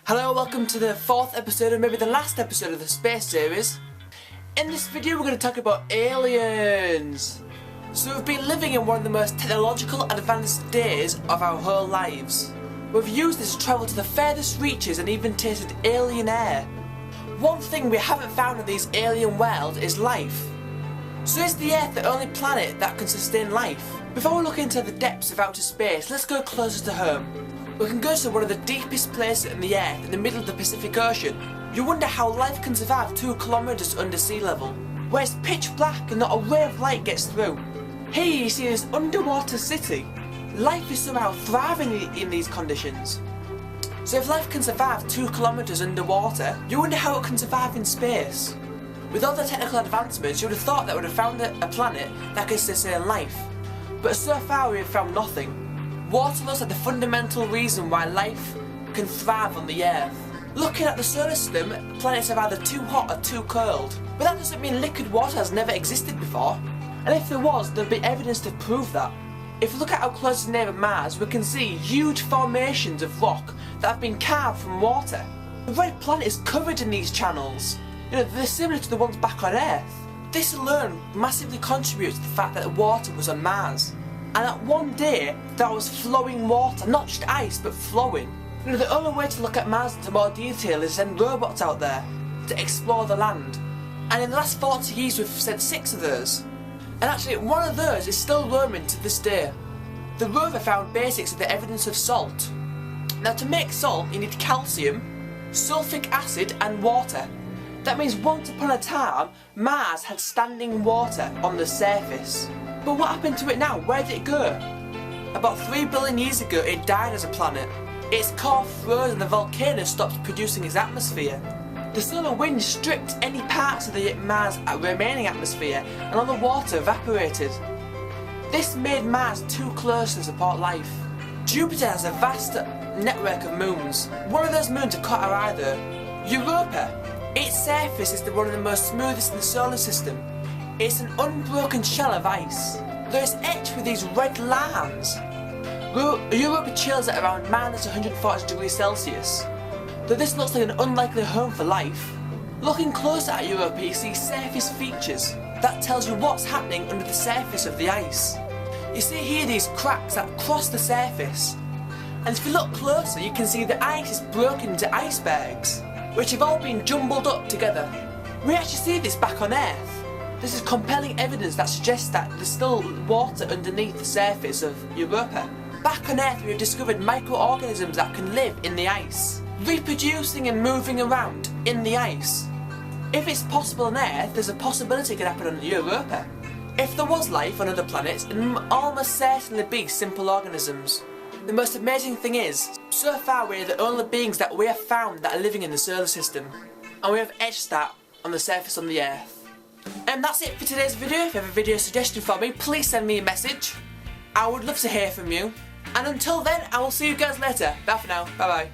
Hello, welcome to the fourth episode, or maybe the last episode of the space series. In this video we're going to talk about aliens. So we've been living in one of the most technological advanced days of our whole lives. We've used this to travel to the furthest reaches and even tasted alien air. One thing we haven't found in these alien worlds is life. So is the Earth the only planet that can sustain life? Before we look into the depths of outer space, let's go closer to home. We can go to one of the deepest places in the Earth, in the middle of the Pacific Ocean. You wonder how life can survive 2 kilometers under sea level, where it's pitch black and not a ray of light gets through. Here you see this underwater city. Life is somehow thriving in these conditions. So if life can survive 2 kilometers underwater, you wonder how it can survive in space. With all the technical advancements, you would have thought that we would have found a planet that could sustain life. But so far we have found nothing. Water looks like the fundamental reason why life can thrive on the Earth. Looking at the solar system, planets are either too hot or too cold. But that doesn't mean liquid water has never existed before. And if there was, there'd be evidence to prove that. If we look at our closest neighbour Mars, we can see huge formations of rock that have been carved from water. The red planet is covered in these channels. They're similar to the ones back on Earth. This alone massively contributes to the fact that the water was on Mars. And that one day, there was flowing water, not just ice, but flowing. The only way to look at Mars into more detail is to send robots out there to explore the land. And in the last 40 years, we've sent 6 of those. And actually, one of those is still roaming to this day. The rover found basics of the evidence of salt. Now, to make salt, you need calcium, sulfuric acid, and water. That means once upon a time, Mars had standing water on the surface. But what happened to it now? Where did it go? About 3 billion years ago it died as a planet. Its core froze and the volcano stopped producing its atmosphere. The solar wind stripped any parts of the Mars' remaining atmosphere and all the water evaporated. This made Mars too close to support life. Jupiter has a vast network of moons. One of those moons caught our eye though. Europa. Its surface is one of the most smoothest in the solar system. It's an unbroken shell of ice, though it's etched with these red lines. Europa chills at around minus 140 degrees Celsius. Though this looks like an unlikely home for life, looking closer at Europa you see surface features. That tells you what's happening under the surface of the ice. You see here these cracks that cross the surface. And if you look closer you can see the ice is broken into icebergs, which have all been jumbled up together. We actually see this back on Earth. This is compelling evidence that suggests that there's still water underneath the surface of Europa. Back on Earth we have discovered microorganisms that can live in the ice, reproducing and moving around in the ice. If it's possible on Earth, there's a possibility it could happen on Europa. If there was life on other planets, it would almost certainly be simple organisms. The most amazing thing is, so far we are the only beings that we have found that are living in the solar system, and we have etched that on the surface on the Earth. And that's it for today's video. If you have a video suggestion for me, please send me a message. I would love to hear from you. And until then, I will see you guys later. Bye for now. Bye bye.